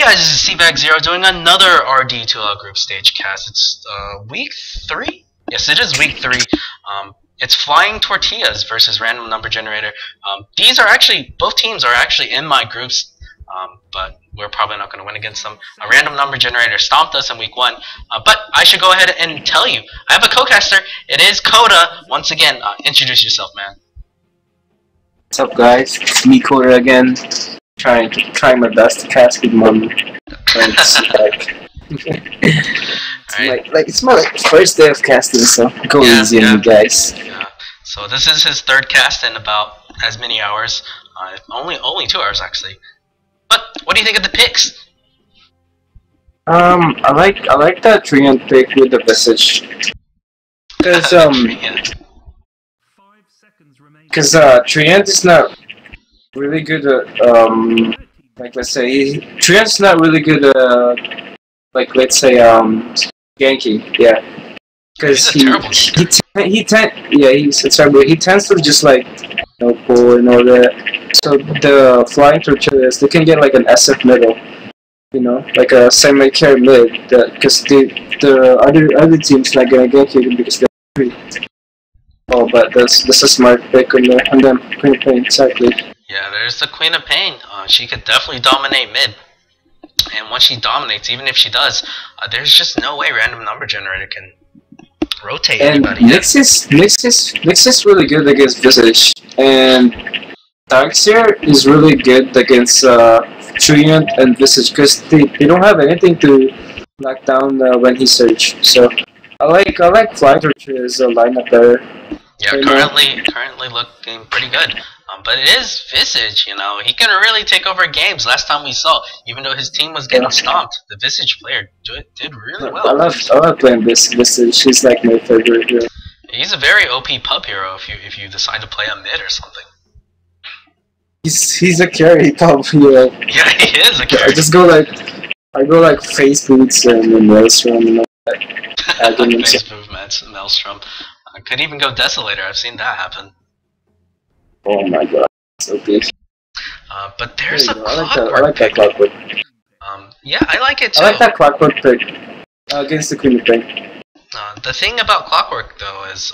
guys, this is Cbag0 doing another RD2L group stage cast. It's week 3? Yes, it is week 3. It's Flying Tortillas versus Random Number Generator. These are actually, both teams are actually in my groups, but we're probably not going to win against them. A Random Number Generator stomped us in week 1, but I should go ahead and tell you, I have a co-caster. It is Coda. Once again, introduce yourself, man. What's up, guys? It's me, Coda, again. Trying my best to cast with mom. It's my first day of casting, so go easy on you guys. Yeah. So this is his third cast in about as many hours. Only 2 hours actually. But what do you think of the picks? I like that Treant pick with the Visage. Because Treant is not really good at like, let's say Treant's not really good at like, let's say ganking, yeah, because he's terrible. He tends to just like pull and all that. So the Flying Tortillas, they can get like an SF middle, like a semi-carry mid, because the other team's not gonna gank you because they're free. Oh, but that's a smart pick on them. Exactly. Yeah, there's the Queen of Pain. She could definitely dominate mid. And once she dominates, even if she does, there's just no way Random Number Generator can rotate anybody. And Nyx is really good against Visage. And Darkseer is really good against Treant and Visage because they don't have anything to lock down when he surge. So I like Flying Tortillas lineup there. Yeah, currently looking pretty good. But it is Visage, he can really take over games. Last time we saw, even though his team was getting stomped, the Visage player did really well. I love playing Visage. She's like my favorite hero. He's a very OP pub hero if you decide to play a mid or something. He's a carry pub hero. Yeah, he is a carry. I go like face boots and Maelstrom and all that. Face movements, Maelstrom. I could even go Desolator. I've seen that happen. Oh my god, so big. But there's a Clockwork I like that Clockwork. Yeah, I like it too. I like that Clockwork pick against the Queen of Pain. The thing about Clockwork though is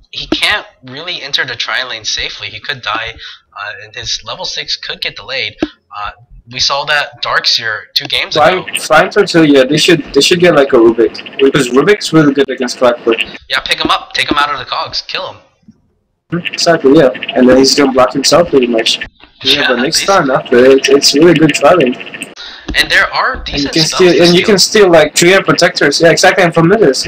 he can't really enter the tri-lane safely. He could die, and his level 6 could get delayed. We saw that Darkseer 2 games ago. Flying Tortilla, they should get like a Rubik, because Rubik's really good against Clockwork. Yeah, pick him up, take him out of the cogs, kill him. Exactly, yeah, and then he's gonna block himself pretty much. Yeah, but next time after it's really good tri-lane. And there are decent you can steal like 3 protectors. Yeah, exactly, and familiars.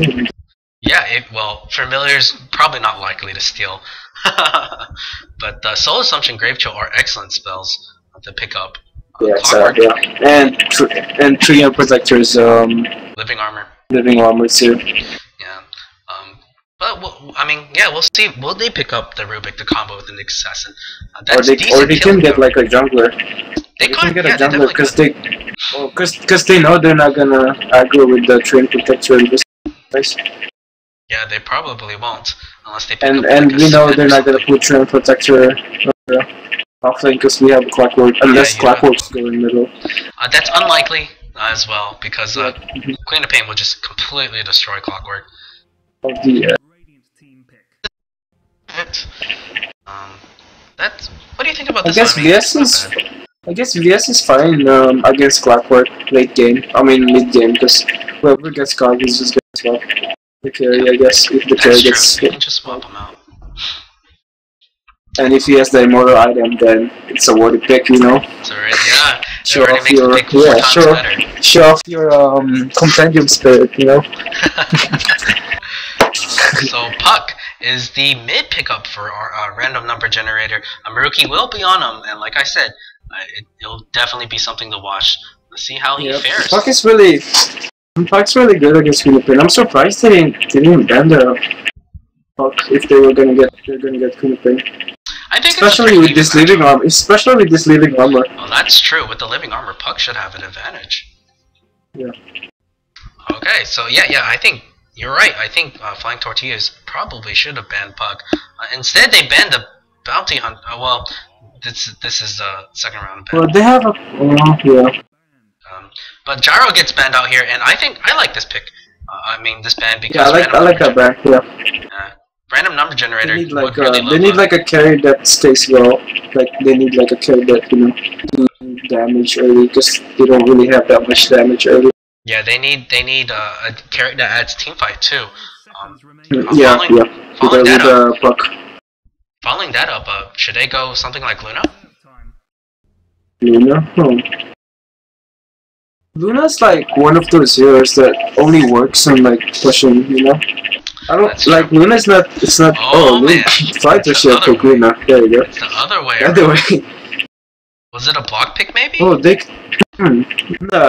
Yeah, well, familiars probably not likely to steal. But Soul Assumption, Grave Chill are excellent spells to pick up. Yeah, exactly. Yeah. And 3 protectors. Living armor. Living armor too. Yeah. But we'll see. Will they pick up the Rubik, the combo with the Nyx Assassin? Or they can get like a jungler. They can get a jungler because they know they're not gonna aggro with the Train Protector in this place. Yeah, they probably won't unless they pick up. And we know they're not gonna put Train Protector offlane because we have Clockwork. Unless Clockwork's going middle. That's unlikely as well because Queen of Pain will just completely destroy Clockwork. Of the what do you think about this? I guess VS is fine against Clockwork late game. I mean mid game, because whoever gets cog is just gonna swap the carry. I guess if the carry gets you can just swap him out. And if he has the immortal item, then it's a worthy pick, It's already, yeah. Show off your compendium spirit, So Puck is the mid pickup for our Random Number Generator. Maruki will be on him, and like I said, it'll definitely be something to watch. Let's see how he fares. Puck's really good against Queen of Pain. I'm surprised they didn't ban the Puck if they're gonna get Queen of Pain. I think especially with this living armor. Oh, that's true. With the living armor, Puck should have an advantage. Yeah. Okay, so yeah, I think you're right. I think Flying Tortillas probably should have banned Puck. Instead, they banned the Bounty Hunt. Well, this is the second round ban. Well, they have a yeah. But Gyro gets banned out here, and I think I like this pick. I mean this ban because Yeah, I like that ban. Yeah. Random number generator. They need like really they need like a carry that stays well. Like they need like a carry that do damage early because they don't really have that much damage early. Yeah, they need a carry that adds team fight too. Following that up, should they go something like Luna? Luna? Luna's like one of those heroes that only works on like pushing, I don't like Luna's not. It's not. Man. Fighter shield for Luna. There you go. It's the other way. Was it a block pick maybe? Oh, they. No,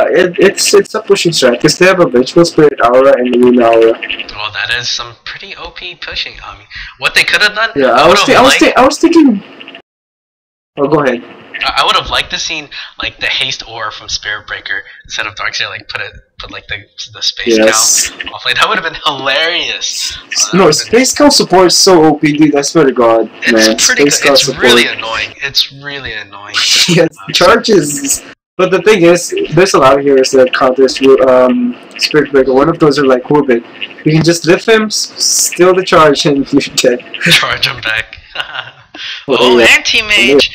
it's a pushing strat because they have a Vengeful Spirit Aura and Luna Aura. Well, that is some pretty OP pushing. I mean, what they could have done. Yeah, I was thinking. Oh, go ahead. I would have liked to seen like the haste ore from Spirit Breaker instead of Darkseid. Like put like the space cow off. Like that would have been hilarious. No, space cow support is so OP, dude. I swear to God, man. It's pretty good. It's really annoying. It's really annoying. Yes, charges. But the thing is, there's a lot of heroes that counters Spirit Breaker. One of those are like Orbit. You can just lift him, steal the charge, and you're dead. Charge him back. Anti-mage.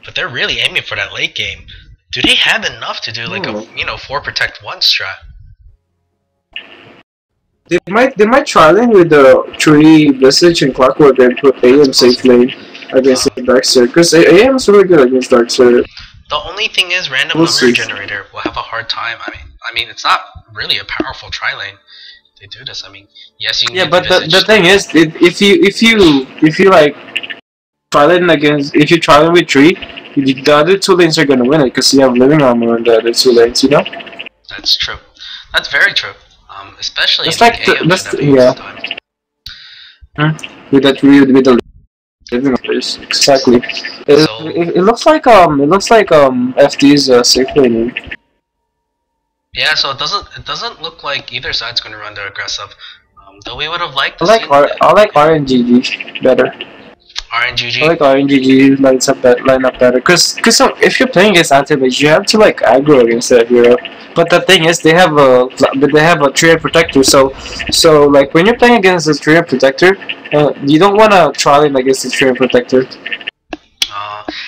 But they're really aiming for that late game. Do they have enough to do like a 4 protect 1 strat? They might try then with the Tree, Visage, and Clockwork and put AM safe lane against the Darkseid because AM is really good against Darkseid. The only thing is random number generator will have a hard time. I mean it's not really a powerful tri lane. They do this. I mean, yes, you can. Yeah, but the thing is, if you like try lane against, if you try lane with Tree, the other 2 lanes are gonna win it because you have living armor in the other 2 lanes. That's true. That's very true. Especially it's like with that with the living armors. Exactly. It looks like FD's safe laning. Yeah, so it doesn't look like either side's going to run their aggressive. Though we would have liked. I like RNGG better. RNGG. I like RNGG line up better. Cause if you're playing against anti-mage, you have to like aggro against that hero. But the thing is, they have a Trio Protector. So like when you're playing against this Trio Protector, you don't wanna try it against the Trio Protector.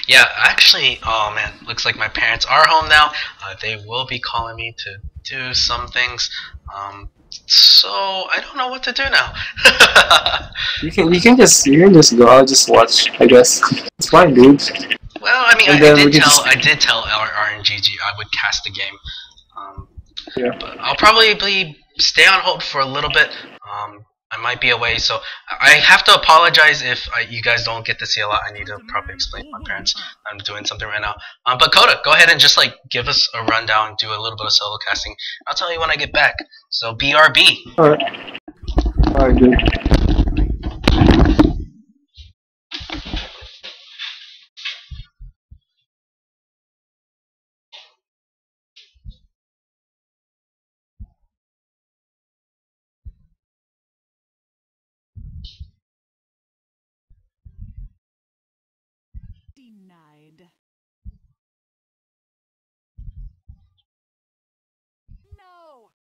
Yeah, actually, oh man, looks like my parents are home now. They will be calling me to do some things. So I don't know what to do now. you can just go. I'll just watch. I guess it's fine, dude. Well, I mean, I did tell our RNGG I would cast the game. Yeah. But I'll probably stay on hold for a little bit. I might be away, so I have to apologize if you guys don't get to see a lot. I need to probably explain to my parents I'm doing something right now. But Coda, go ahead and just like give us a rundown, do a little bit of solo casting. I'll tell you when I get back. So BRB. Alright, dude. Denied. No.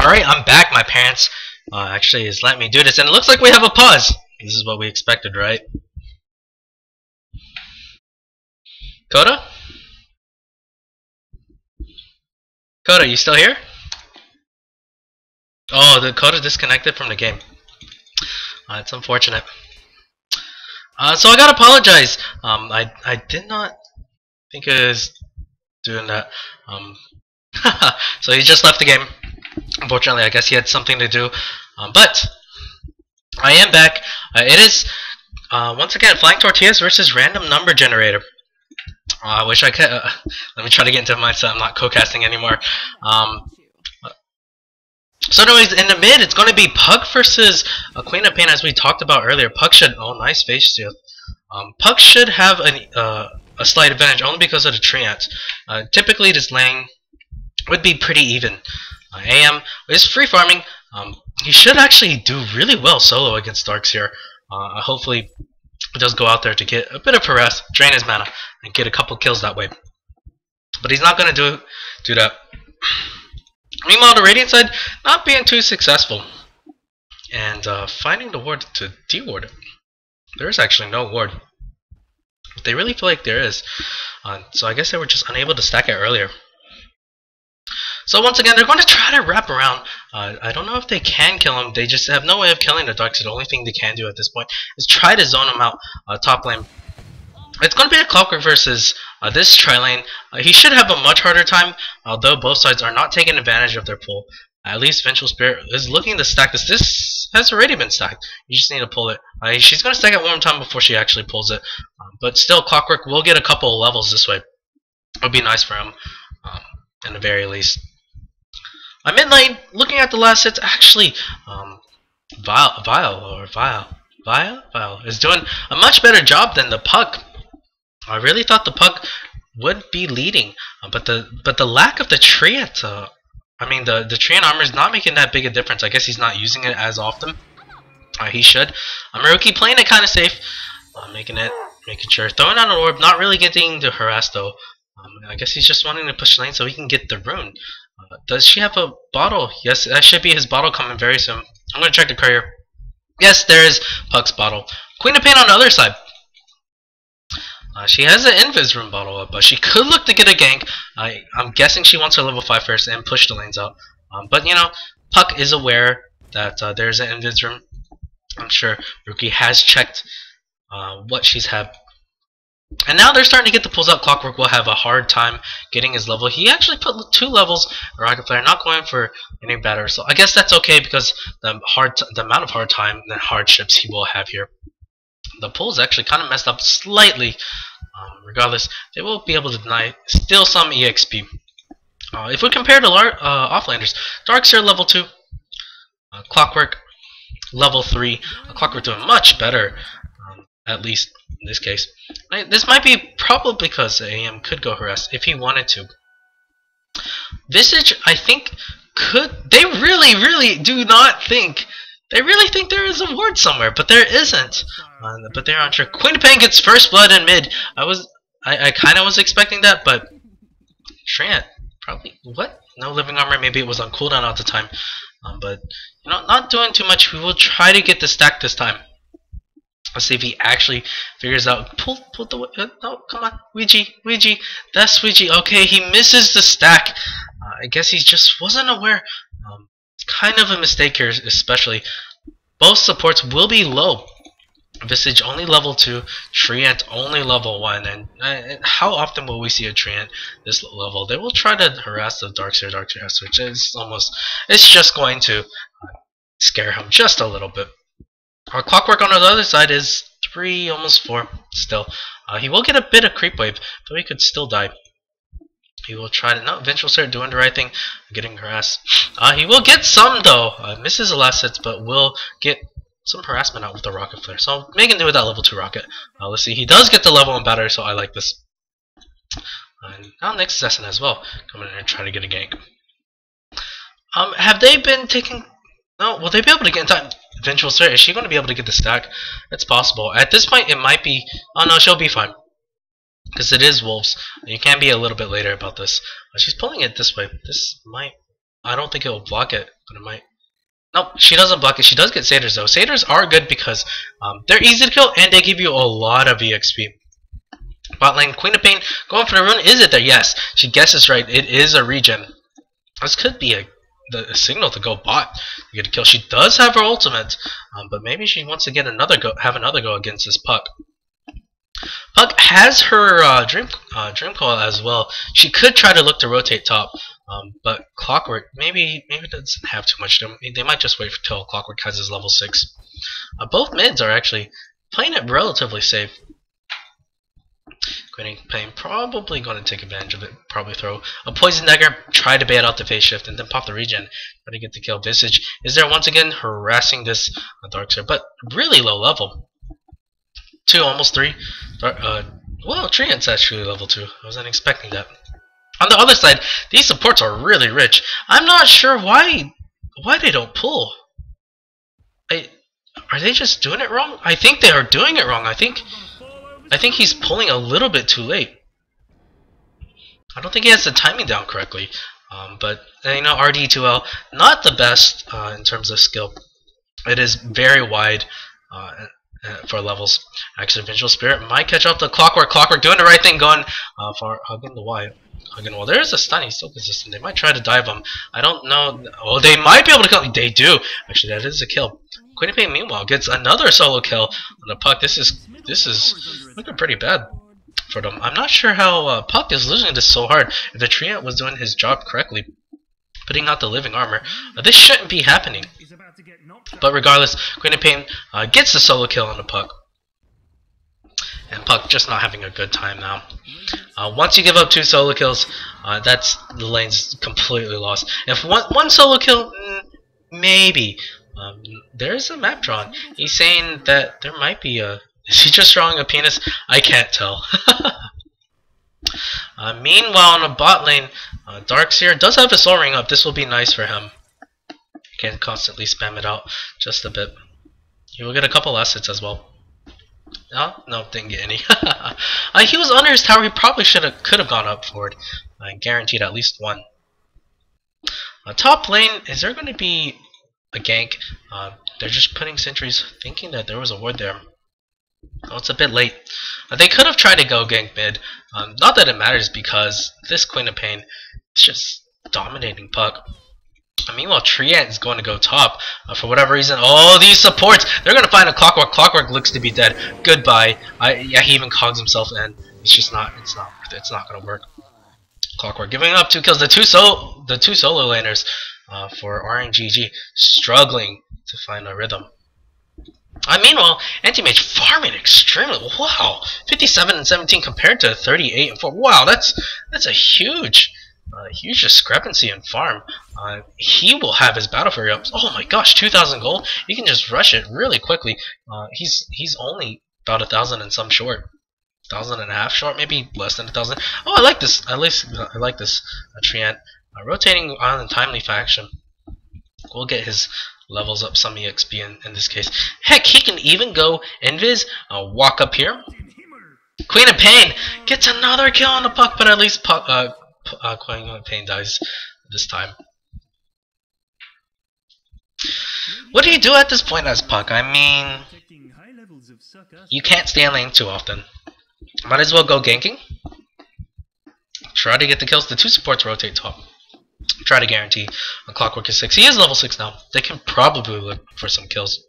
Alright, I'm back. My parents actually is letting me do this, and it looks like we have a pause. This is what we expected, right? Coda? Coda, you still here? Oh, the Coda disconnected from the game. It's unfortunate. So I gotta apologize. I did not think I was doing that. So he just left the game. Unfortunately, I guess he had something to do. But I am back. It is once again Flying Tortillas versus Random Number Generator. I wish I could. Let me try to get into mindset. I'm not co-casting anymore. So anyways, in the mid, it's going to be Puck versus Queen of Pain, as we talked about earlier. Puck should... Oh, nice face shield. Puck should have a slight advantage only because of the treant. Typically, this lane would be pretty even. AM is free farming. He should actually do really well solo against Darks here. Hopefully, he does go out there to get a bit of harass, drain his mana, and get a couple kills that way. But he's not going to do that. Meanwhile, the Radiant side not being too successful. And finding the ward to de-ward it. There is actually no ward. But they really feel like there is. So I guess they were just unable to stack it earlier. So once again, they're going to try to wrap around. I don't know if they can kill him. They just have no way of killing the Dark. So the only thing they can do at this point is try to zone him out top lane. It's going to be a Clockwork versus this tri-lane. He should have a much harder time, although both sides are not taking advantage of their pull. At least Vengeful Spirit is looking to stack this. This has already been stacked. You just need to pull it. She's going to stack it one more time before she actually pulls it. But still, Clockwork will get a couple of levels this way. It would be nice for him, in the very least. Mid lane, looking at the last hits, actually, Vile is doing a much better job than the Puck. I really thought the Puck would be leading, but the lack of the treant, the treant armor is not making that big a difference. I guess he's not using it as often. He should. Maruki playing it kind of safe, making sure, throwing out an orb, not really getting the harass though. I guess he's just wanting to push lane so he can get the rune. Does she have a bottle? Yes, that should be his bottle coming very soon. I'm gonna check the courier. Yes, there is Puck's bottle. Queen of Pain on the other side. She has an Invis room bottle up, but she could look to get a gank. I'm guessing she wants her level 5 first and push the lanes out. But you know, Puck is aware that there's an Invis room. I'm sure Rookie has checked what she's had. And now they're starting to get the pulls out. Clockwork will have a hard time getting his level. He actually put 2 levels. Rocket Flare not going for any better. So I guess that's okay because the amount of hard time and hardships he will have here. The pulls actually kind of messed up slightly. Regardless, they will be able to steal some EXP. If we compare to offlanders, Darkseer level 2, Clockwork level 3. Clockwork doing much better, at least in this case. This might be probably because AM could go harass if he wanted to. Visage, I think, could. They really do not think. They really think there is a ward somewhere, but there isn't. But they're unsure. Queen of Pain gets first blood in mid. I kind of was expecting that, but Treant probably what? No living armor. Maybe it was on cooldown at the time. But you know, not doing too much. We will try to get the stack this time. Let's see if he actually figures out. Pull the. No, come on, Ouija. That's Ouija. Okay, he misses the stack. I guess he just wasn't aware. It's kind of a mistake here, especially. Both supports will be low. Visage only level 2, Treant only level 1, and how often will we see a Treant this level? They will try to harass the Darkseer, which is it's just going to scare him just a little bit. Our Clockwork on the other side is 3, almost 4 still. He will get a bit of creep wave, but he could still die. He will try to, no, Vengeful Spirit doing the right thing, getting harassed. He will get some though, misses the last hits, but will get some harassment out with the Rocket Flare. So making do with that level 2 rocket. Let's see, he does get the level 1 battery, so I like this. And now next is SN as well, coming in and trying to get a gank. Have they been taking? No, will they be able to get in time? Vengeful Spirit, is she going to be able to get the stack? It's possible. At this point, it might be. Oh no, she'll be fine. Because it is wolves. You can be a little bit later about this. She's pulling it this way. This might. I don't think it will block it, but it might. Nope, she doesn't block it. She does get satyrs though. Satyrs are good because they're easy to kill and they give you a lot of EXP. Bot lane, Queen of Pain going for the rune. Is it there? Yes. She guesses right. It is a regen. This could be a signal to go bot to get a kill. She does have her ultimate, but maybe she wants to get have another go against this Puck. Puck has her dream coil as well. She could try to look to rotate top, but Clockwork maybe doesn't have too much. They might just wait until Clockwork has his level 6. Both mids are actually playing it relatively safe. Pain probably going to take advantage of it. Probably throw a Poison Dagger, try to bait out the phase shift, and then pop the regen. Try to get the kill. Visage is there once again harassing this Darkseer, but really low level. 2, almost 3. Well, Treant's actually level 2. I wasn't expecting that. On the other side, these supports are really rich. I'm not sure why they don't pull. Are they just doing it wrong? I think they are doing it wrong. I think he's pulling a little bit too late. I don't think he has the timing down correctly. But you know, RD2L not the best in terms of skill. It is very wide for levels. Actually, Vengeful Spirit might catch up to Clockwork. Clockwork doing the right thing, going for hugging the Y. Hugging. Well, there's a stun. He's still consistent. They might try to dive him. I don't know. Oh, they might be able to kill him. They do. Actually, that is a kill. Queen of Pain, meanwhile, gets another solo kill on the Puck. This is looking pretty bad for them. I'm not sure how Puck is losing this so hard. If the Treant was doing his job correctly, putting out the living armor, this shouldn't be happening. But regardless, Queen of Pain gets the solo kill on the Puck. And Puck just not having a good time now. Once you give up 2 solo kills, that's the lane's completely lost. If one solo kill, maybe. There's a map drawn. He's saying that there might be a... Is he just drawing a penis? I can't tell. Meanwhile, on the bot lane, Darkseer does have a soul ring up. This will be nice for him. He can constantly spam it out just a bit. He will get a couple assets as well. No, didn't get any. He was under his tower. He probably could have gone up for it. Guaranteed at least one. Top lane, is there going to be a gank? They're just putting sentries, thinking that there was a ward there. Oh, it's a bit late. They could have tried to go gank mid. Not that it matters because this Queen of Pain is just dominating Puck. Meanwhile, Treant is going to go top for whatever reason. Oh, these supports! They're going to find a Clockwork. Clockwork looks to be dead. Goodbye. Yeah, he even cogs himself in. It's just not. It's not worth it. It's not going to work. Clockwork giving up 2 kills. The two solo laners for RNGG struggling to find a rhythm. Meanwhile, Anti-Mage farming extremely. Wow, 57 and 17 compared to 38 and 4. Wow, that's a huge discrepancy in farm. He will have his Battle Fury up. Oh my gosh, 2,000 gold. He can just rush it really quickly. He's only about 1,000 and some short. 1,000 and a half short, maybe less than 1,000. Oh, I like this. At least I like this Treant. Rotating on the timely faction. We'll get his levels up some EXP in this case. Heck, he can even go invis, walk up here. Queen of Pain gets another kill on the Puck, but at least Queen of Pain dies this time. What do you do at this point as Puck? I mean, you can't stay in lane too often. Might as well go ganking. Try to get the kills. The 2 supports rotate top. Try to guarantee a Clockwork is 6. He is level 6 now. They can probably look for some kills.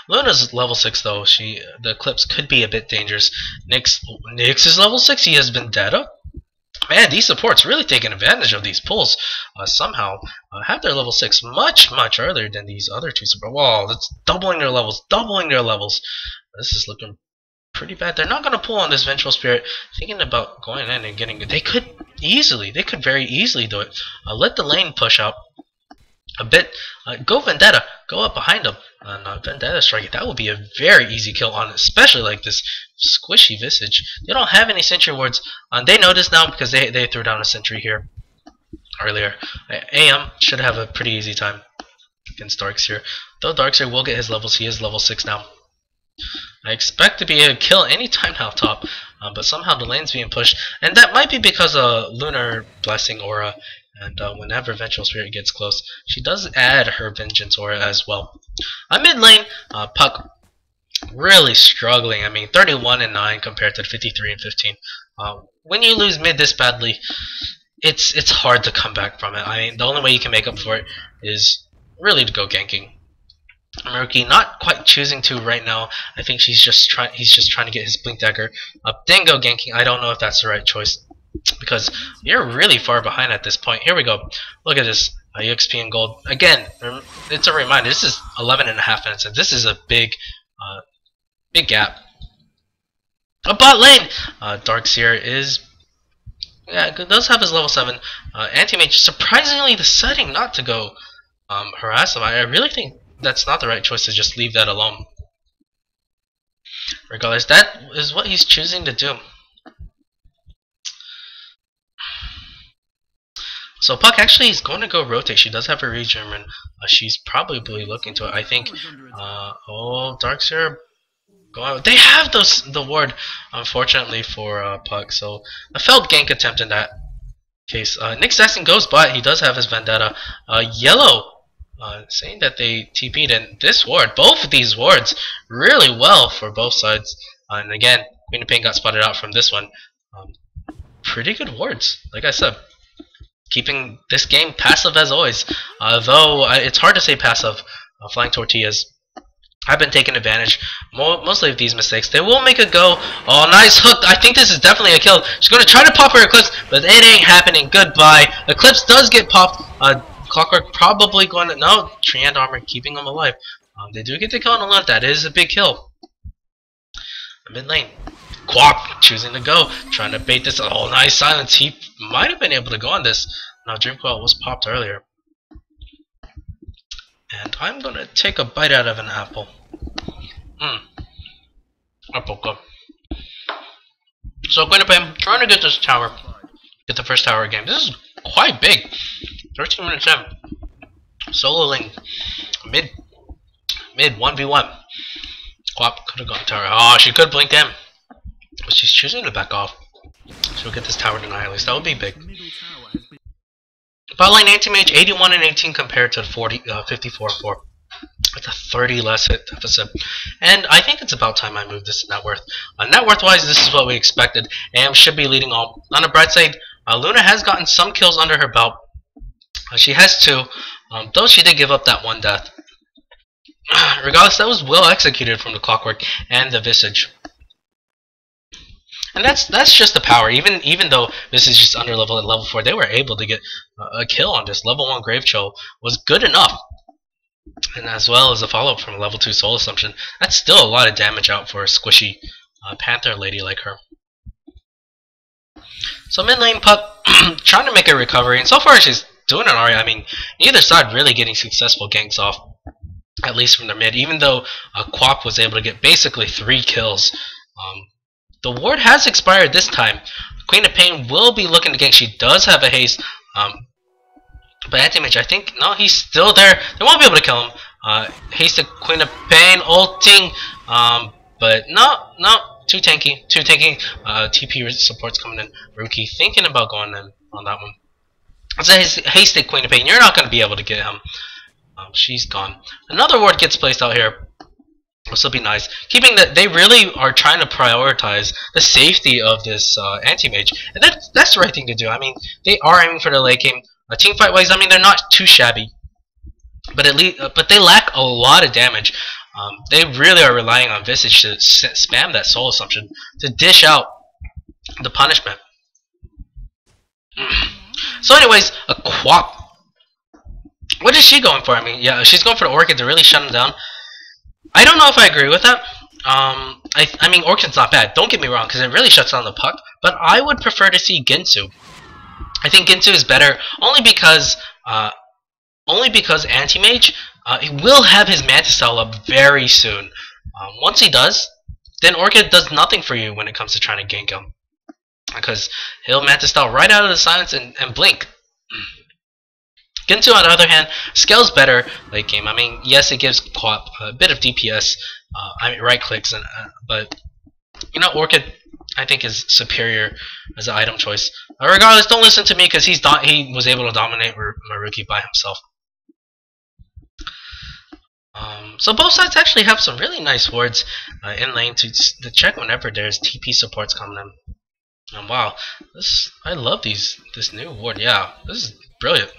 Luna's level 6 though. The clips could be a bit dangerous. Nyx is level 6. He has been dead up. Man, these supports really taking advantage of these pulls. Somehow have their level 6 much earlier than these other 2 supports. Whoa, that's doubling their levels. This is looking pretty bad. They're not going to pull on this Vengeful Spirit. Thinking about going in and getting it. They could very easily do it. Let the lane push out a bit. Go Vendetta. Go up behind him. Vendetta strike. That would be a very easy kill on, especially like this squishy Visage. They don't have any sentry wards. They know this now because they threw down a sentry here earlier. AM should have a pretty easy time against Darkseer. Though Darkseer will get his levels. He is level 6 now. I expect to be able to kill any time now top, but somehow the lane's being pushed, and that might be because of Lunar Blessing Aura, and whenever Vengeful Spirit gets close, she does add her Vengeance Aura as well. Mid lane, Puck really struggling. I mean, 31 and 9 compared to 53 and 15. When you lose mid this badly, it's hard to come back from it. I mean, the only way you can make up for it is really to go ganking. Maruki not quite choosing to right now. I think he's just trying to get his Blink Dagger up. Dingo ganking. I don't know if that's the right choice because you're really far behind at this point. Here we go. Look at this. EXP and gold. Again, it's a reminder. This is 11.5 minutes, and this is a big gap. A bot lane. Darkseer is. Yeah, does have his level 7. Anti-Mage, surprisingly deciding not to go harass him. I really think that's not the right choice to just leave that alone. Regardless, that is what he's choosing to do. So Puck actually is going to go rotate. She does have a Regerman. She's probably looking to it. I think, oh, Darkseer. They have the ward, unfortunately, for Puck. So a failed gank attempt in that case. Nick Saxon goes bot. He does have his Vendetta. Yellow saying that they TP'd in this ward. Both of these wards really well for both sides. And again, Queen of Pain got spotted out from this one. Pretty good wards, like I said. Keeping this game passive as always. Though it's hard to say passive. Flying Tortillas have been taking advantage mostly of these mistakes. They will make a go. Oh, nice hook. I think this is definitely a kill. She's going to try to pop her Eclipse, but it ain't happening. Goodbye. Eclipse does get popped. Clockwork probably going to... No, Treant Armor keeping him alive. They do get the kill on the left. That is a big kill. Mid lane. Quap choosing to go. Trying to bait this. Oh, nice silence. He might have been able to go on this. Now, Dreamcoil was popped earlier. And I'm going to take a bite out of an apple. Apple good. So, Queen of Pain trying to get this tower. Get the first tower game. This is quite big. 13 minutes in. Solo lane. Mid 1v1. Quap could have gone tower. Oh, she could blink him. But she's choosing to back off. She'll get this tower denied at least. That would be big. Bot lane Anti-Mage 81 and 18 compared to 54 and 4. It's a 30 less hit deficit. And I think it's about time I move this to net worth. Net worth wise, this is what we expected. AM should be leading all. On the bright side, Luna has gotten some kills under her belt. She has 2, though she did give up that 1 death. Regardless, that was well executed from the Clockwork and the Visage. And that's just the power. Even though this is just under level at level 4, they were able to get a kill on this. Level 1 Grave Chill was good enough. And as well as a follow-up from a level 2 Soul Assumption. That's still a lot of damage out for a squishy Panther lady like her. So mid lane Puck trying to make a recovery. And so far she's doing it alright. I mean, neither side really getting successful ganks off. At least from the mid. Even though Quap was able to get basically 3 kills. The ward has expired this time. Queen of Pain will be looking to gank. She does have a haste. But Anti-Mage, I think, no, he's still there. They won't be able to kill him. Hasted Queen of Pain, ulting. But no, too tanky. TP support's coming in. Rookie thinking about going in on that one. It's a hasted Queen of Pain. You're not going to be able to get him. She's gone. Another ward gets placed out here. This will be nice. Keeping that, they really are trying to prioritize the safety of this Anti-Mage, and that's the right thing to do. I mean, they are aiming for the late game. Team fight wise, I mean, they're not too shabby, but at least, but they lack a lot of damage. They really are relying on Visage to spam that Soul Assumption to dish out the punishment. So, anyways, a Quap. What is she going for? I mean, yeah, she's going for the Orchid to really shut him down. I don't know if I agree with that. I mean, Orchid's not bad. Don't get me wrong, because it really shuts down the Puck. But I would prefer to see Ginsu. I think Ginsu is better only because Anti-Mage he will have his Mantis style up very soon. Once he does, then Orchid does nothing for you when it comes to trying to gank him, because he'll Mantis style right out of the silence and blink. Ginsu, on the other hand, scales better late game. I mean, yes, it gives Quap a bit of DPS, I mean, right clicks, and but you know, Orchid I think is superior as an item choice. Regardless, don't listen to me because he was able to dominate Maruki by himself. So both sides actually have some really nice wards in lane to check whenever there's TP supports coming in. And wow, I love this new ward. Yeah, this is brilliant.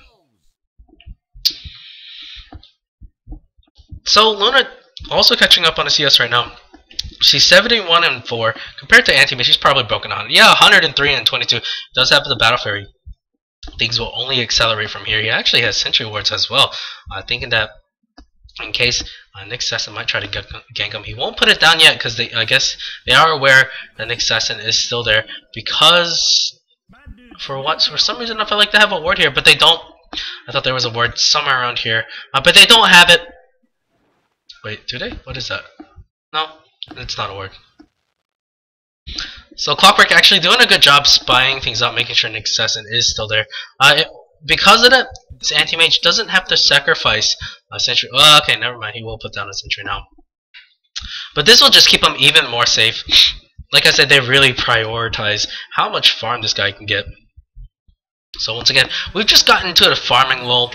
So Luna also catching up on the CS right now. She's 71-4 compared to Anti-Mage. She's probably broken 100. Yeah, 103 and 22. Does have the Battle Fairy. Things will only accelerate from here. He actually has Sentry Wards as well. Thinking that in case Nick Sesson might try to gank him, he won't put it down yet because I guess they are aware that Nick Sesson is still there because for some reason I felt like they have a ward here, but they don't. I thought there was a ward somewhere around here, but they don't have it. Wait, do they? What is that? No, it's not a ward. So Clockwork actually doing a good job spying things out, making sure Nick Sesson is still there. Because of that, this Anti-Mage doesn't have to sacrifice a Sentry. Oh, okay, never mind. He will put down a Sentry now. But this will just keep him even more safe. Like I said, they really prioritize how much farm this guy can get. So once again, we've just gotten into the farming lull.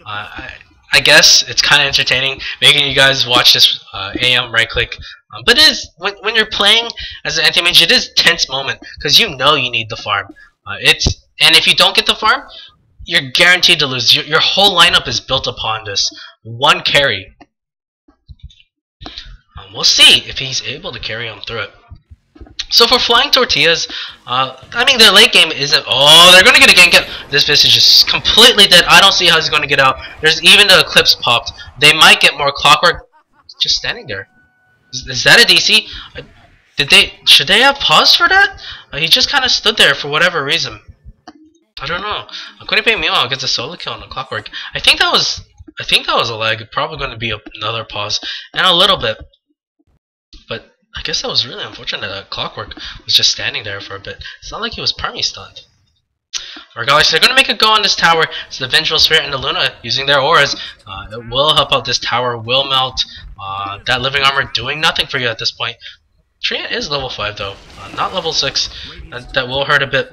I guess it's kind of entertaining making you guys watch this AM right click. But it is when you're playing as an Anti-Mage, it is a tense moment because you know you need the farm. And if you don't get the farm, you're guaranteed to lose. Your whole lineup is built upon this one carry. We'll see if he's able to carry him through it. So for Flying Tortillas, I mean their late game isn't. Oh, they're gonna get a gank. This Visage is completely dead. I don't see how he's gonna get out. There's even the Eclipse popped. They might get more. Clockwork just standing there. Is that a DC? Should they have paused for that? He just kind of stood there for whatever reason. I don't know. Quinnipiac meanwhile gets a solo kill on the Clockwork. I think that was a lag. Probably going to be another pause in a little bit. But I guess that was really unfortunate that Clockwork was just standing there for a bit. It's not like he was perma stunned. Regardless, they're going to make a go on this tower. So the Vengeful Spirit and the Luna using their auras. It will help out. This tower will melt. That living armor doing nothing for you at this point. Trina is level 5 though, not level 6. That will hurt a bit.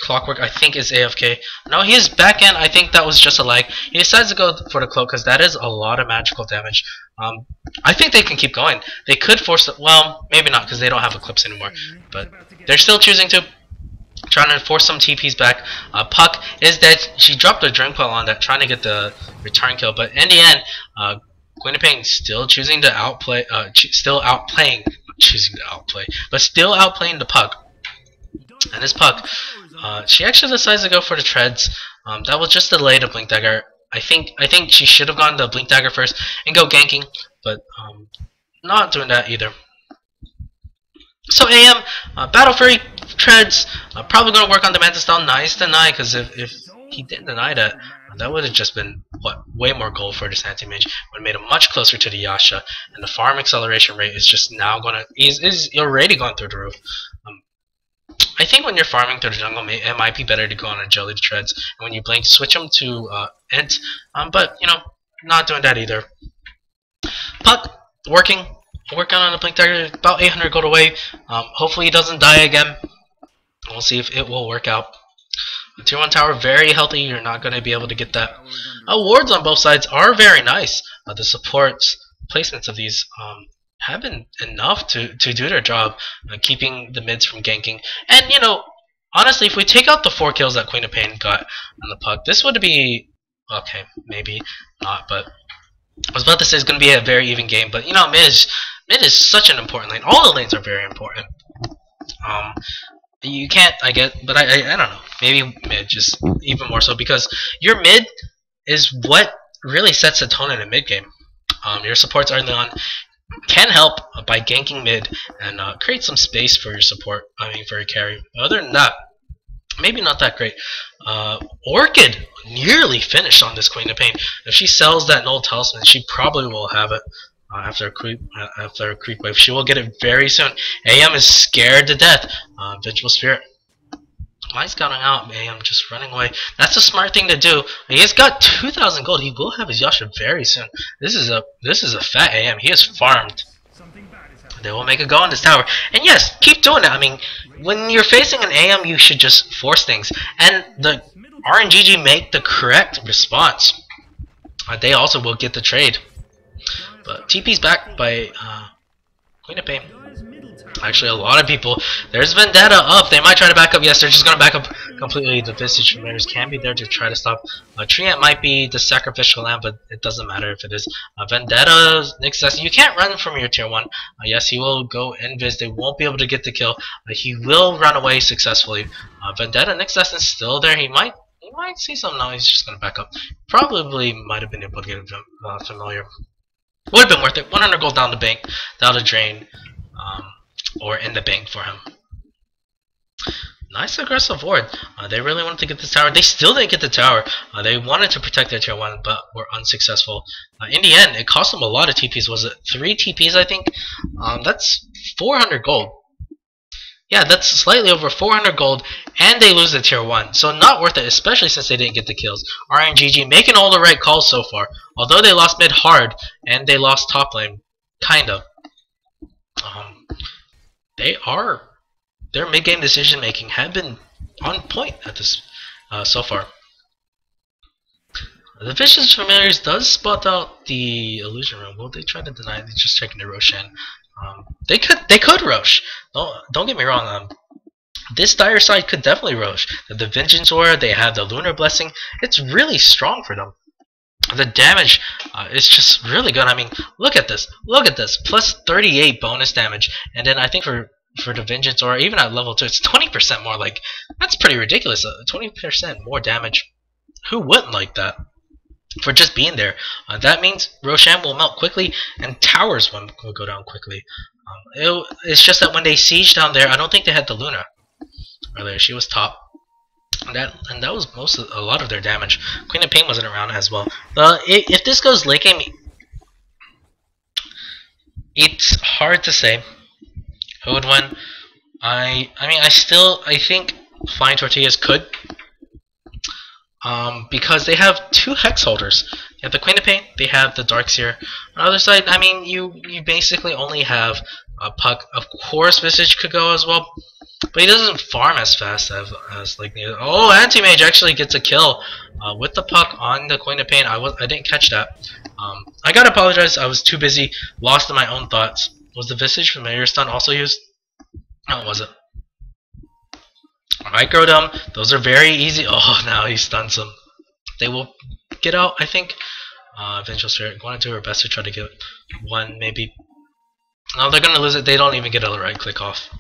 Clockwork I think is AFK. No, he is back in. I think that was just a lag. He decides to go for the cloak because that is a lot of magical damage. I think they can keep going. They could force it. Well, maybe not because they don't have Eclipse anymore. But they're still choosing to. Trying to force some TPs back. Puck is dead. She dropped a Dream Coil on that, trying to get the return kill. But in the end, Quinnipiac still choosing to outplay. Still outplaying the Puck. And this Puck, she actually decides to go for the treads. That was just a delay to Blink Dagger. I think she should have gone to Blink Dagger first and go ganking, but not doing that either. So AM, Battle Fury, treads, probably going to work on the Mantis Style. Nice deny, because if he didn't deny that, that would have just been, what, way more gold for this Anti-Mage. Would have made him much closer to the Yasha, and the farm acceleration rate is just now going to, is already gone through the roof. I think when you're farming through the jungle, it might be better to go on Agility to treads, and when you blink, switch them to Ent, but, you know, not doing that either. Puck, working on the Blink Dagger, about 800 gold away. Hopefully he doesn't die again. We'll see if it will work out. The tier 1 tower, very healthy. You're not going to be able to get that. Wards on both sides are very nice. The supports, placements of these have been enough to do their job, keeping the mids from ganking. And, you know, honestly, if we take out the 4 kills that Queen of Pain got on the Puck, this would be, okay, maybe not, but I was about to say it's going to be a very even game. But, you know, mid is such an important lane. All the lanes are very important. You can't, I get, but I don't know. Maybe mid just even more so, because your mid is what really sets the tone in a mid game. Your supports early on can help by ganking mid and create some space for your support. I mean, for your carry. Other than that, maybe not that great. Orchid nearly finished on this Queen of Pain. If she sells that Null Talisman, she probably will have it. After a creep wave, she will get it very soon. AM is scared to death. Vengeful Spirit. Why is scouting out? AM just running away. That's a smart thing to do. He has got 2,000 gold. He will have his Yasha very soon. This is a fat AM. He has farmed. They will make a go on this tower. And yes, keep doing it. I mean, when you're facing an AM, you should just force things. And the RNGG make the correct response. They also will get the trade. But TP's back by Queen of Pain. Actually, a lot of people. There's Vendetta up. They might try to back up. Yes, they're just going to back up completely. The Visage Familiars can be there to try to stop. Treant might be the sacrificial lamb, but it doesn't matter if it is. Vendetta, Nixes, you can't run from your tier 1. Yes, he will go invis. They won't be able to get the kill. He will run away successfully. Vendetta, Nixes is still there. He might see some. No, he's just gonna back up. Probably might have been able to get him familiar. Would have been worth it. 100 gold down the bank, down the drain, or in the bank for him. Nice aggressive ward. They really wanted to get this tower. They still didn't get the tower. They wanted to protect their tier 1, but were unsuccessful. In the end, it cost them a lot of TPs. Was it 3 TPs, I think? That's 400 gold. Yeah, that's slightly over 400 gold, and they lose the tier 1. So not worth it, especially since they didn't get the kills. RNGG making all the right calls so far. Although they lost mid hard, and they lost top lane, kind of. Their mid-game decision making had been on point at this so far. The Vicious Familiars does spot out the illusion room. Will they try to deny it? They're just checking the Roshan. They could Rosh. Don't get me wrong. This dire side could definitely Rosh. The Vengeance Aura, they have the Lunar Blessing. It's really strong for them. The damage is just really good. I mean, look at this. Look at this. Plus 38 bonus damage. And then I think for the Vengeance Aura, even at level 2, it's 20% more. Like, that's pretty ridiculous. 20% more damage. Who wouldn't like that? For just being there. That means Roshan will melt quickly, and towers will go down quickly. It's just that when they siege down there, I don't think they had the Luna earlier. She was top. And that was a lot of their damage. Queen of Pain wasn't around as well. If this goes late game, it's hard to say who would win. I think Flying Tortillas could, because they have 2 Hex holders. You have the Queen of Pain, they have the Darkseer. On the other side, I mean, you basically only have a Puck. Of course, Visage could go as well, but he doesn't farm as fast as like the. Oh, Anti-Mage actually gets a kill with the Puck on the Queen of Pain. I didn't catch that. I gotta apologize. I was too busy, lost in my own thoughts. Was the Visage Familiar stun also used? No, it wasn't. Microdome, those are very easy. Oh, now he stuns them. They will get out, I think. Vengeful Spirit going to do her best to try to get 1, maybe. No, they're going to lose it. They don't even get a right click off.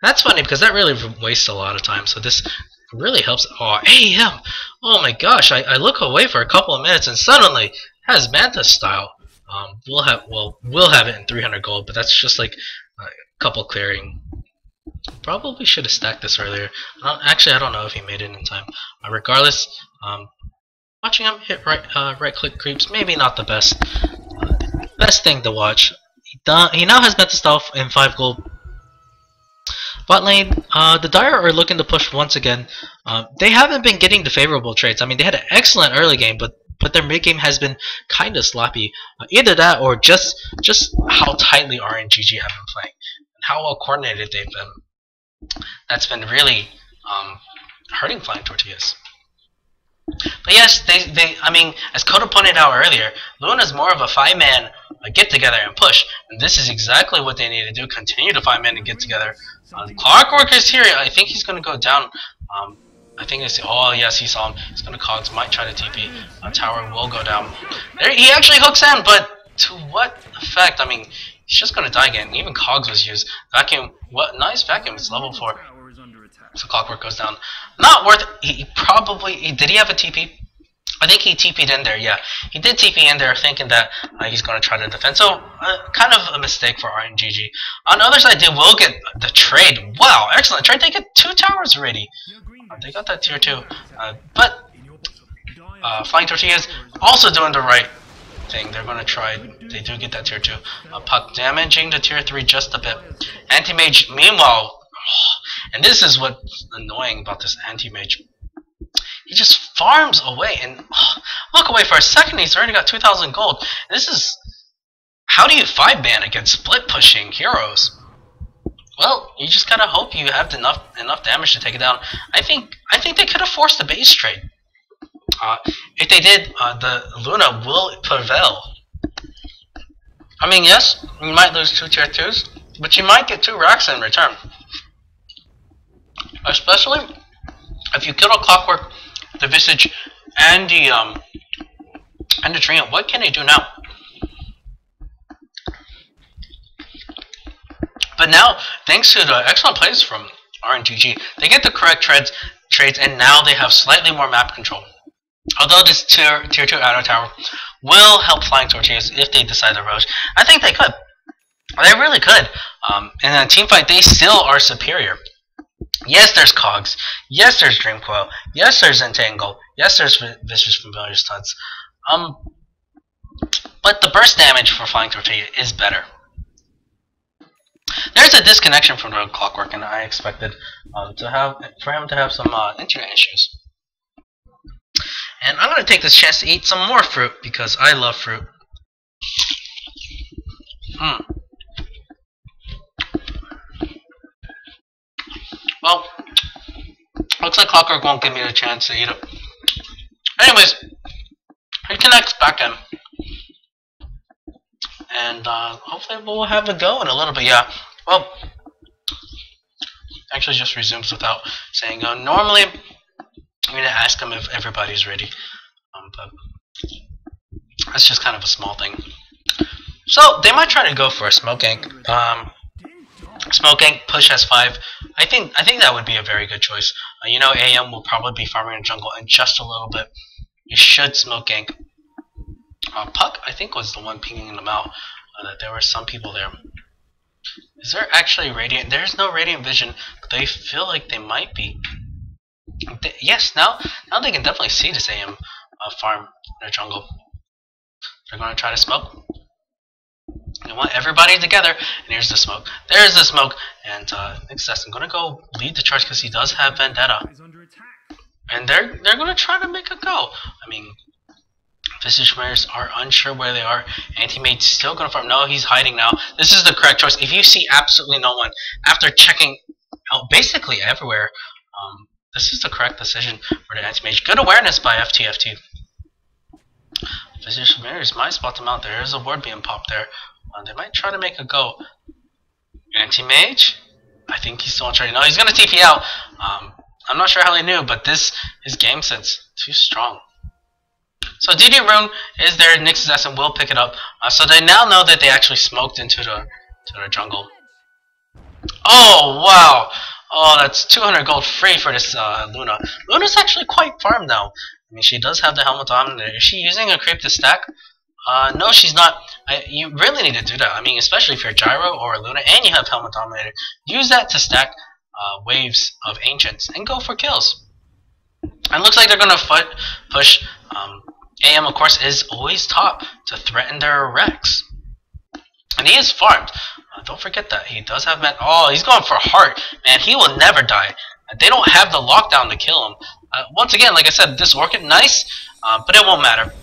That's funny because that really wastes a lot of time. So this really helps. Oh, AM! Oh my gosh! I look away for a couple of minutes and suddenly has Manta style. We'll have it in 300 gold, but that's just like a couple clearing. Probably should have stacked this earlier. Actually, I don't know if he made it in time. Regardless, watching him hit right click creeps, maybe not the best thing to watch. He now has Meta Stealth in 5 gold. Bot lane, the Dire are looking to push once again. They haven't been getting the favorable trades. I mean, they had an excellent early game, but their mid game has been kind of sloppy. Either that or just how tightly RNGG have been playing and how well coordinated they've been. That's been really hurting Flying Tortillas. But yes, I mean, as Koda pointed out earlier, Luna's more of a 5-man get together and push, and this is exactly what they need to do. Continue to 5-man and get together. Clockwork is here. I think he's going to go down. I think it's. Oh yes, he saw him. He's going to Cogs. Might try to TP. Tower will go down. There, he actually hooks in, but to what effect? I mean, he's just going to die again. Even Cogs was used. Vacuum. What nice vacuum. It's level 4. So Clockwork goes down. Not worth it. He probably. Did he have a TP? I think he TP'd in there, yeah. He did TP in there thinking that he's going to try to defend. So, kind of a mistake for RNGG. On the other side, they will get the trade. Wow, excellent trade. They get 2 towers already. They got that tier 2. But Flying Tortillas also doing the right thing. They're going to try. They do get that tier 2. Puck damaging the tier 3 just a bit. Anti-Mage, meanwhile, and this is what's annoying about this Anti-Mage. He just farms away and look away for a second. He's already got 2,000 gold. This is how do you 5-man against split pushing heroes? Well, you just gotta hope you have enough damage to take it down. I think they could have forced the base trade. If they did, the Luna will prevail. I mean, yes, you might lose 2 tier 2s, but you might get 2 racks in return. Especially if you kill a Clockwork, the Visage, and the Trio. What can they do now? But now, thanks to the excellent plays from RNGG, they get the correct trades, and now they have slightly more map control. Although this tier 2 Auto Tower will help Flying Tortillas if they decide to rush, I think they could. They really could. In a team fight, they still are superior. Yes, there's Cogs. Yes, there's Dreamcoil. Yes, there's Entangle. Yes, there's Vicious Familiar Stunts. But the burst damage for Flying Tortilla is better. There's a disconnection from the Clockwork, and I expected for him to have some internet issues. And I'm gonna take this chance to eat some more fruit because I love fruit. Well, looks like Clockwork won't give me a chance to eat it. Anyways, he connects back in. And hopefully we'll have a go in a little bit. Yeah, well, actually just resumes without saying go. Normally, I'm going to ask him if everybody's ready. But that's just kind of a small thing. So, they might try to go for a Smoke Gank. Smoke Gank, push S5. I think that would be a very good choice. You know, AM will probably be farming in jungle in just a little bit. You should Smoke Gank. Puck, I think, was the one pinging them out. That there were some people there. Is there actually Radiant? There's no Radiant Vision, but they feel like they might be. Yes, now they can definitely see this AM farm in their jungle. They're going to try to smoke. They want everybody together, and here's the smoke. There's the smoke, and Excess, I'm going to go lead the charge because he does have Vendetta. And they're going to try to make a go. I mean, Visage Mares are unsure where they are. Anti-Mate's still going to farm. No, he's hiding now. This is the correct choice. If you see absolutely no one, after checking out basically everywhere, this is the correct decision for the Anti-Mage. Good awareness by FTFT. Visage Mares might spot them out. There is a ward being popped there. They might try to make a go. Anti-Mage? I think he's still on trade. No, he's going to TP out. I'm not sure how he knew, but his game sense too strong. So DD Rune is there. Nyx's Essence will pick it up. So they now know that they actually smoked into the jungle. Oh, wow. Oh, that's 200 gold free for this Luna. Luna's actually quite farmed now. I mean, she does have the helmet on. Is she using a creep to stack? No, she's not. You really need to do that. I mean, especially if you're Gyro or Luna and you have Helmet Dominator. Use that to stack waves of Ancients and go for kills. And it looks like they're going to push. AM, of course, is always top to threaten their Rex. And he is farmed. Don't forget that. He does have Met. Oh, he's going for Heart. Man, he will never die. They don't have the lockdown to kill him. Once again, like I said, this Orchid, nice, but it won't matter.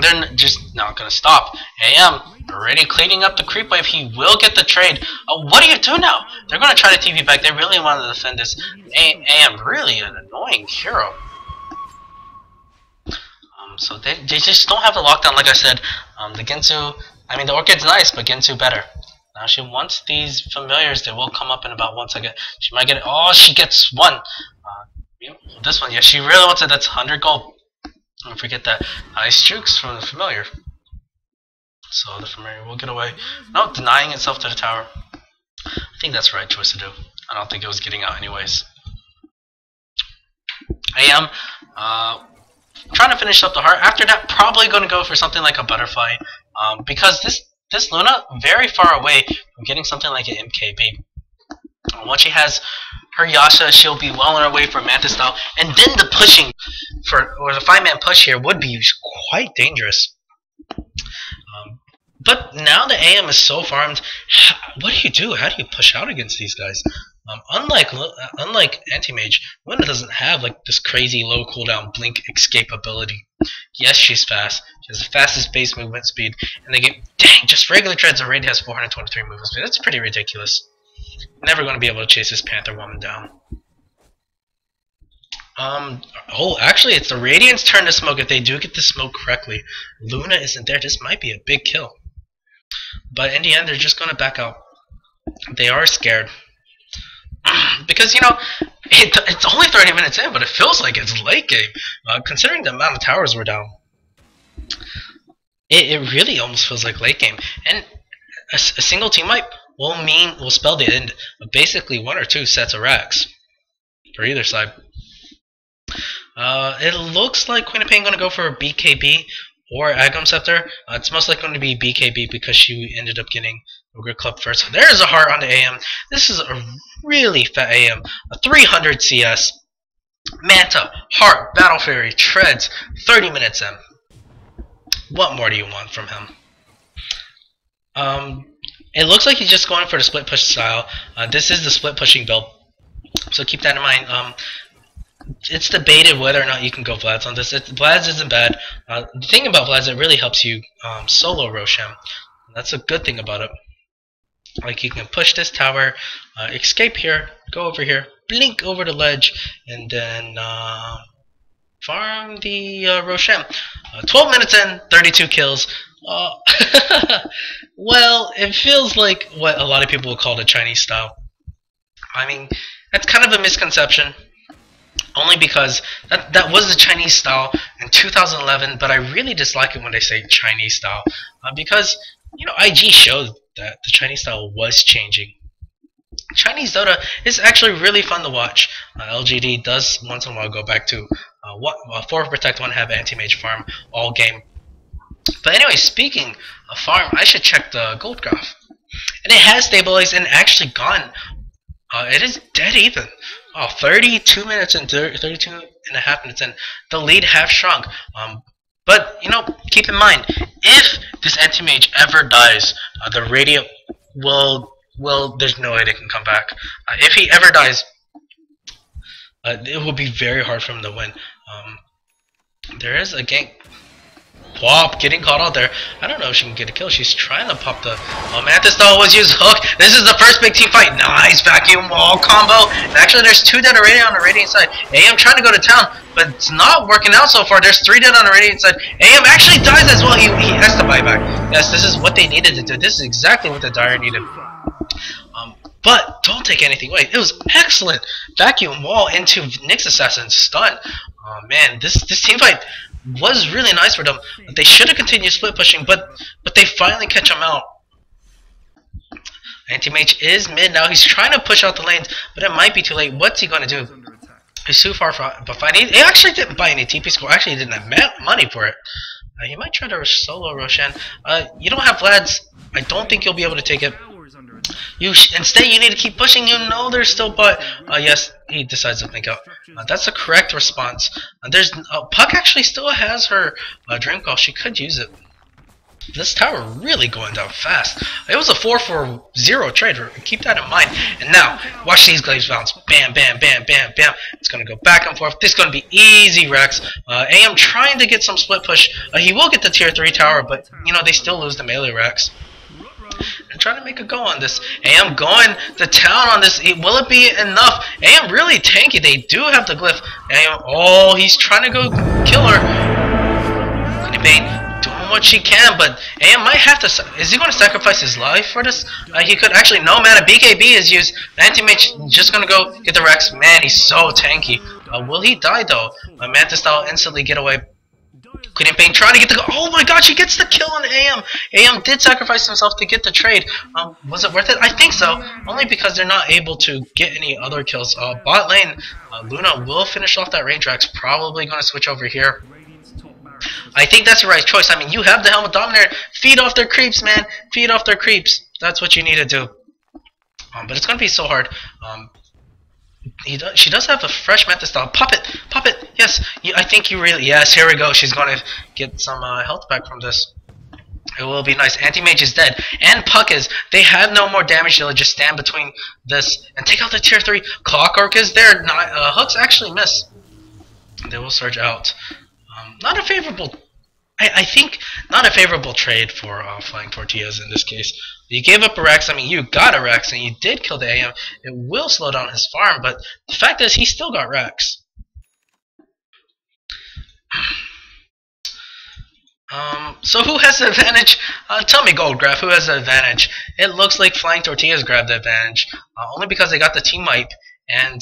They're just not going to stop. AM already cleaning up the creep wave. He will get the trade. What do you do now? They're going to try to TV back. They really want to defend this. AM, really an annoying hero. So they just don't have the lockdown, like I said. The Gensu, I mean, the Orchid's nice, but Gensu better. Now she wants these familiars. They will come up in about 1 second. She might get it. Oh, she gets one. This one, yeah, she really wants it. That's 100 gold. Don't forget that. Ice Jukes from the familiar. So the familiar will get away. No, denying itself to the tower. I think that's the right choice to do. I don't think it was getting out anyways. AM, trying to finish up the heart. After that, probably going to go for something like a butterfly. Because this Luna, very far away from getting something like an MKB. Once she has her Yasha, she'll be well on her way for Mantis style. And then the pushing, or the 5-man push here would be quite dangerous. But now the AM is so farmed, what do you do? How do you push out against these guys? Unlike Anti-Mage, Luna doesn't have like this crazy low cooldown blink escape ability. Yes, she's fast. She has the fastest base movement speed. And they get, dang, just regular treads already has 423 movement speed. That's pretty ridiculous. Never going to be able to chase this Panther woman down. Oh, actually, it's the Radiant's turn to smoke if they do get the smoke correctly. Luna isn't there. This might be a big kill. But in the end, they're just going to back out. They are scared. Because, you know, It's only 30 minutes in, but it feels like it's late game. Considering the amount of towers we're down, it really almost feels like late game. And a single team wipe will spell the end of basically 1 or 2 sets of racks for either side. It looks like Queen of Pain going to go for a BKB or Agam Scepter. It's most likely going to be BKB because she ended up getting Ogre Club first. There's a heart on the AM. This is a really fat AM. A 300 CS. Manta, Heart, Battle Fairy, Treads, 30 minutes in. What more do you want from him? It looks like he's just going for the split push style. This is the split pushing build, so keep that in mind. It's debated whether or not you can go Vlad's on this. Vlad's isn't bad. The thing about Vlad's, it really helps you solo Roshan. That's a good thing about it. Like, you can push this tower, escape here, go over here, blink over the ledge, and then farm the Roshan. 12 minutes in, 32 kills. Well, it feels like what a lot of people will call the Chinese style. I mean, that's kind of a misconception. Only because that was the Chinese style in 2011, but I really dislike it when they say Chinese style. Because, you know, IG showed that the Chinese style was changing. Chinese Dota is actually really fun to watch. LGD does once in a while go back to 4 protect, 1 have anti-mage farm all game. But anyway, speaking of farm, I should check the gold graph. And it has stabilized and actually gone. It is dead even. 32 minutes and 32 and a half minutes in. The lead have shrunk. But, you know, keep in mind, if this anti-mage ever dies, the radio will, there's no way they can come back. If he ever dies, it will be very hard for him to win. There is a gank. Whop, getting caught out there. I don't know if she can get a kill. She's trying to pop the... Oh man, this doll was used hook. This is the first big team fight. Nice vacuum wall combo. And actually, there's 2 dead already on the Radiant side. AM trying to go to town, but it's not working out so far. There's 3 dead on the Radiant side. AM actually dies as well. He has to buy back. Yes, this is what they needed to do. This is exactly what the Dire needed. But don't take anything away. It was excellent. Vacuum wall into Nyx Assassin's stun. Oh man, this team fight was really nice for them. They should have continued split pushing, but they finally catch him out. Anti-Mage is mid now. He's trying to push out the lanes, but it might be too late. What's he going to do? He's too far behind. He actually didn't buy any TP score. Actually, he didn't have money for it. He might try to solo Roshan. You don't have Vlad's. I don't think you'll be able to take it. Instead, you need to keep pushing. You know there's still but yes, he decides to think out. That's the correct response. Puck actually still has her Dream Call. She could use it. This tower really going down fast. It was a 4-4-0 trade. Keep that in mind. And now, watch these glaives bounce. Bam, bam, bam, bam, bam. It's going to go back and forth. This is going to be easy Rex. AM trying to get some split push. He will get the tier 3 tower, but you know they still lose the melee Rex. And trying to make a go on this. AM going to town on this. Will it be enough? AM really tanky. They do have the glyph. AM, he's trying to go kill her. Queen of Pain doing what she can, but AM might have to. Is he going to sacrifice his life for this? He could actually. No mana. BKB is used. Anti-Mage just going to go get the Rex. Man, he's so tanky. Will he die though? Manta style instantly get away. Queen of Pain trying to get the... Oh my god, she gets the kill on AM. AM did sacrifice himself to get the trade. Was it worth it? I think so. Only because they're not able to get any other kills. Bot lane, Luna will finish off that range Rex. Probably going to switch over here. I think that's the right choice. I mean, you have the Helmet Dominator. Feed off their creeps, man. Feed off their creeps. That's what you need to do. But it's going to be so hard. She does have a fresh method style. Pop it, yes. I think you really, yes, here we go. She's going to get some health back from this. It will be nice. Anti-Mage is dead. And Puck is. They have no more damage. They'll just stand between this and take out the tier 3. Clockwork is there. Hooks actually miss. They will surge out. Not a favorable... I think not a favorable trade for Flying Tortillas in this case. You gave up a Rex, I mean you got a Rex and you did kill the AM. It will slow down his farm, but the fact is he still got Rex. So who has the advantage? Tell me Goldgraph, who has the advantage? It looks like Flying Tortillas grabbed the advantage. Only because they got the team wipe and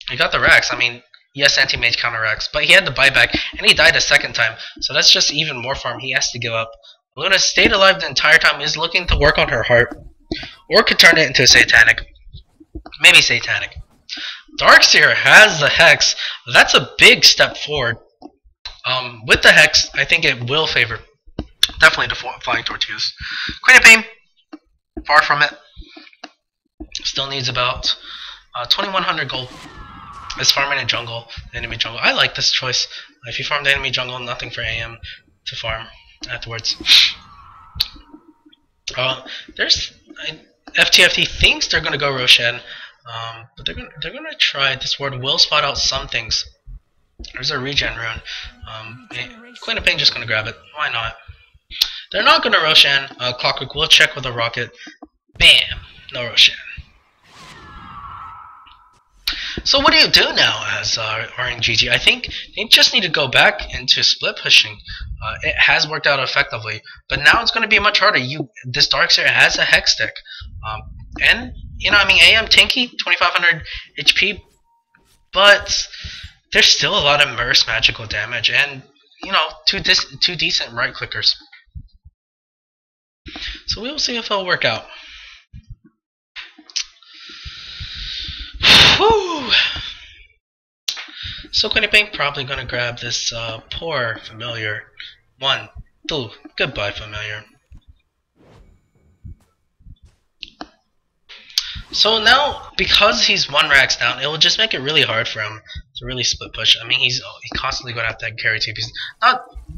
He got the Rex. I mean, yes, anti-mage counter Rex, but he had the buyback, and he died a second time. So that's just even more farm he has to give up. Luna stayed alive the entire time, is looking to work on her heart. Or could turn it into a Satanic. Maybe Satanic. Darkseer has the Hex. That's a big step forward. With the Hex, I think it will favor definitely the Flying Tortillas. Queen of Pain, far from it. Still needs about 2,100 gold. Is farming a jungle, the enemy jungle. I like this choice. If you farm the enemy jungle, nothing for AM to farm afterwards. There's FTFT thinks they're gonna go Roshan, but they're gonna try. This ward will spot out some things. There's a regen rune. Queen of Pain just gonna grab it. Why not? They're not gonna Roshan. Clockwork will check with a rocket. Bam! No Roshan. So what do you do now as RNGG? I think they just need to go back into split pushing. It has worked out effectively, but now it's going to be much harder. This Darkseer has a Hex stick, and you know, I mean, AM tanky, 2,500 HP, but there's still a lot of burst magical damage, and you know, two decent right clickers. So we will see if it'll work out. Whew. So Queen of Pain probably gonna grab this poor familiar. 1, 2, goodbye familiar. So now, because he's 1 racks down, it will just make it really hard for him to really split push. I mean, he's constantly gonna have to carry TPs.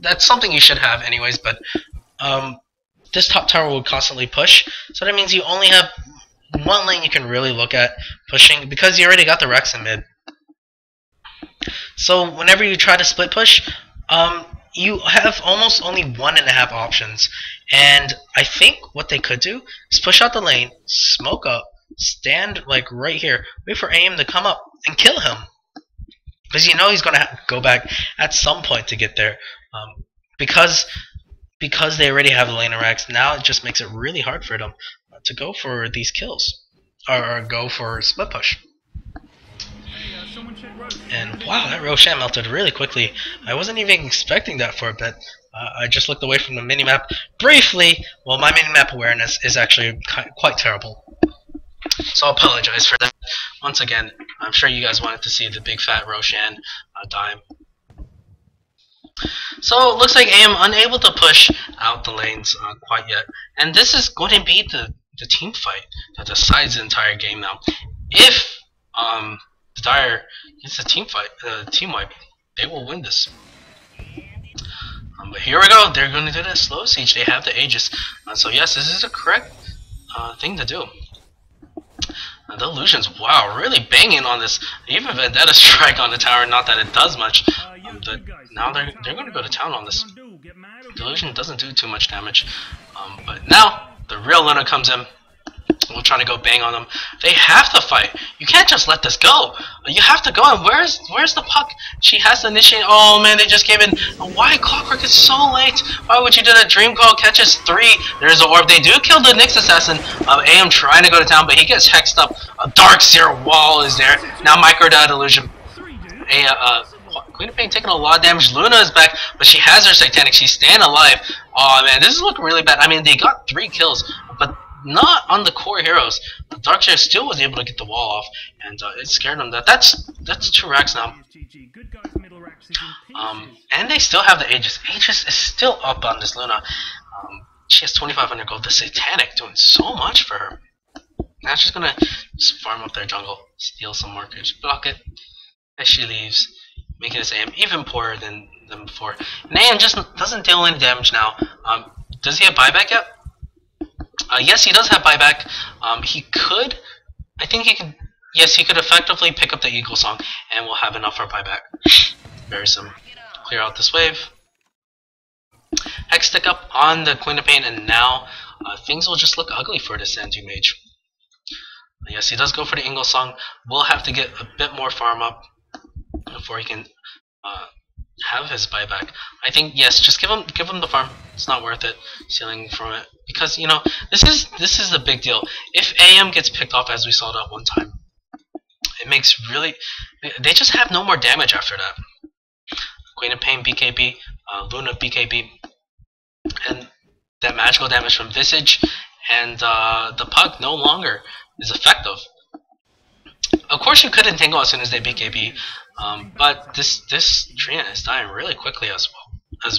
That's something you should have anyways, but this top tower will constantly push. So that means you only have 1 lane you can really look at pushing, because you already got the Rex in mid. So whenever you try to split push, you have almost only 1.5 options. And I think what they could do is push out the lane, smoke up, stand like right here, wait for AM to come up and kill him. Because you know he's going to go back at some point to get there. Because they already have the lane of Rex, now it just makes it really hard for them to go for these kills. Or go for split push. And wow, that Roshan melted really quickly. I wasn't even expecting that for a bit. I just looked away from the minimap briefly. Well, my minimap awareness is actually quite terrible. So I apologize for that. Once again, I'm sure you guys wanted to see the big fat Roshan dime. So it looks like AM unable to push out the lanes quite yet. And this is going to be the team fight that decides the entire game now. If the Dire gets a team wipe, they will win this. But here we go. They're going to do the slow siege. They have the Aegis. So yes, this is a correct thing to do. The illusions, wow, really banging on this. Even Vendetta strike on the tower. Not that it does much, but now they're going to go to town on this. Delusion doesn't do too much damage, but now the real Luna comes in. We'll try to go bang on them. They have to fight. You can't just let this go. You have to go. And where's the puck? She has to initiate. Oh man, they just gave in. Why Clockwork is so late? Why would you do that? Dream Call catches 3. There's a orb. They do kill the Nyx assassin. AM trying to go to town, but he gets hexed up. A Darkseer wall is there. Now micro dot illusion. Queen of Pain taking a lot of damage. Luna is back, but she has her Satanic. She's staying alive. Oh man, this is looking really bad. I mean, they got 3 kills, but not on the core heroes. Darkseer still was able to get the wall off, and it scared them. That's 2 racks now. And they still have the Aegis. Aegis is still up on this Luna. She has 2,500 gold. The Satanic doing so much for her. Now she's gonna just farm up their jungle, steal some markers, block it as she leaves, making this AM even poorer than before. And AM just doesn't deal any damage now. Does he have buyback yet? Yes, he does have buyback. He could, I think he could, yes, he could effectively pick up the Eagle Song, and we'll have enough for buyback. Very simple. Clear out this wave. Hex stick up on the Queen of Pain, and now things will just look ugly for this anti-mage. Yes, he does go for the Eagle Song. We'll have to get a bit more farm up before he can have his buyback. I think yes, just give him the farm. It's not worth it stealing from it, because you know this is the big deal. If AM gets picked off, as we saw that one time, it makes really... They just have no more damage after that. Queen of Pain BKB, Luna BKB, and that magical damage from Visage, and the Pug no longer is effective. Of course you could entangle as soon as they BKB, but this Trina is dying really quickly as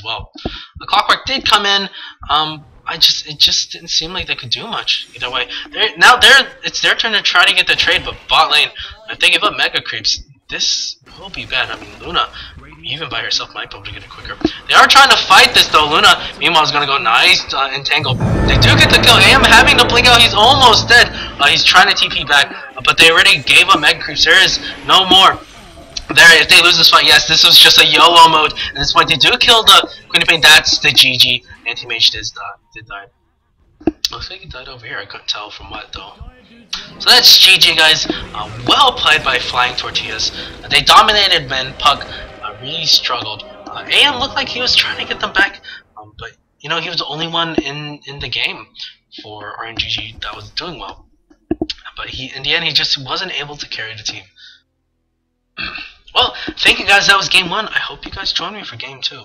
well. The Clockwork did come in. It just didn't seem like they could do much either way. It's their turn to try to get the trade, but bot lane, if they give up Mega Creeps, this will be bad. I mean, Luna, even by herself, might be able to get it quicker. They are trying to fight this though. Luna, meanwhile, is gonna go nice entangle. They do get the kill. AM having to blink out. He's almost dead. He's trying to TP back, but they already gave up Mega Creeps. There is no more. There, if they lose this fight, yes, this was just a YOLO mode. At this point, they do kill the Queen of Pain. That's the GG. Anti-Mage did die. Looks like he died over here. I couldn't tell from what, though. So that's GG, guys. Well played by Flying Tortillas. They dominated when Pug really struggled. AM looked like he was trying to get them back, but, you know, he was the only one in the game for RNGG that was doing well. But in the end, he just wasn't able to carry the team. Well, thank you guys. That was game 1. I hope you guys join me for game 2.